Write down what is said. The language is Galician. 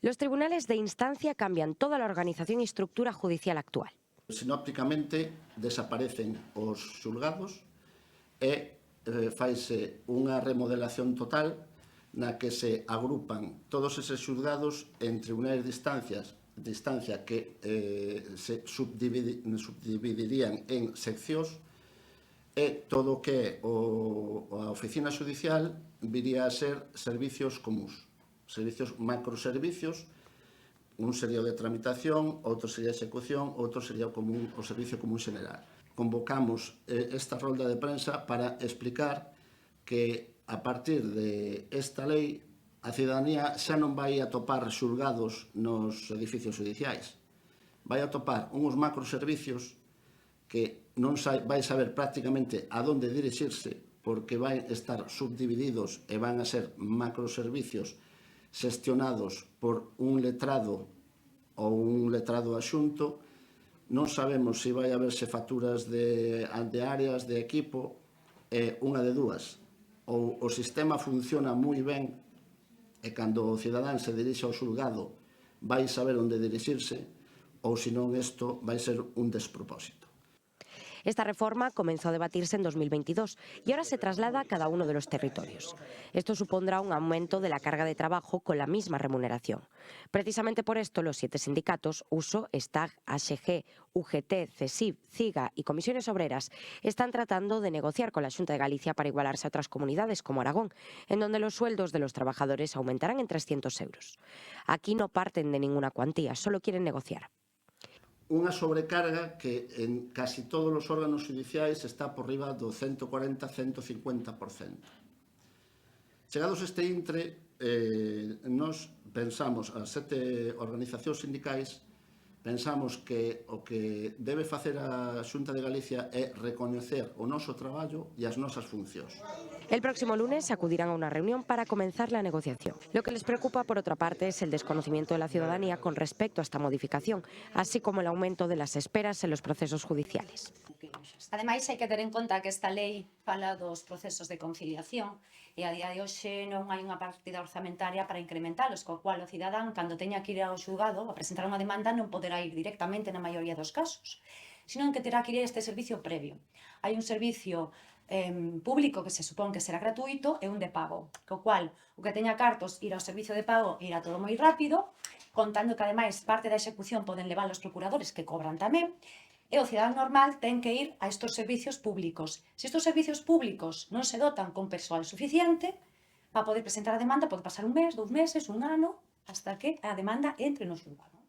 Los tribunales de instancia cambian toda la organización y estructura judicial actual. Sinópticamente desaparecen os xulgados e faise unha remodelación total na que se agrupan todos eses xulgados en tribunais de instancia que se subdividirían en seccións e todo o que é a oficina judicial viría a ser servicios comuns, servicios macroservicios. Un sería o de tramitación, outro sería a execución, outro sería o servicio común xeneral. Convocamos esta rolda de prensa para explicar que a partir de esta lei a cidadanía xa non vai atopar xulgados nos edificios judiciais. Vai atopar uns macroservicios que non vai saber prácticamente a donde dirixirse porque vai estar subdivididos e van a ser macroservicios xestionados por un letrado ou un letrado axunto. Non sabemos se vai haberse facturas de áreas, de equipo, unha de dúas. Ou o sistema funciona moi ben e cando o cidadán se dirixe ao xulgado vai saber onde dirixirse, ou senón isto vai ser un despropósito. Esta reforma comenzó a debatirse en 2022 y ahora se traslada a cada uno de los territorios. Esto supondrá un aumento de la carga de trabajo con la misma remuneración. Precisamente por esto, los 7 sindicatos, USO, STAG, AXG, UGT, CESIF, CIGA y Comisiones Obreras, están tratando de negociar con la Xunta de Galicia para igualarse a otras comunidades como Aragón, en donde los sueldos de los trabajadores aumentarán en 300 euros. Aquí no parten de ninguna cuantía, solo quieren negociar. Unha sobrecarga que en casi todos os órganos judiciais está por riba do 140-150%. Chegados este intre, nos pensamos, as 7 organizacións sindicais, pensamos que o que debe facer a Xunta de Galicia é recoñecer o noso traballo e as nosas funcións. El próximo lunes acudirán a una reunión para comenzar la negociación. Lo que les preocupa, por otra parte, es el desconocimiento de la ciudadanía con respecto a esta modificación, así como el aumento de las esperas en los procesos judiciales. Ademais, hai que ter en conta que esta lei fala dos procesos de conciliación e a día de hoxe non hai unha partida orzamentaria para incrementalos, co cual o cidadán, cando teña que ir ao xulgado a presentar unha demanda, non poderá ir directamente na maioría dos casos, senón que terá que ir a este servicio previo. Hai un servicio público que se supón que será gratuito e un de pago, co cual o que teña cartos ir ao servicio de pago irá todo moi rápido, contando que ademais parte da execución poden levar os procuradores que cobran tamén, e o cidadán normal ten que ir a estes servicios públicos. Se estes servicios públicos non se dotan con persoal suficiente, para poder presentar a demanda pode pasar un mes, 2 meses, un ano, hasta que a demanda entre no xulgado.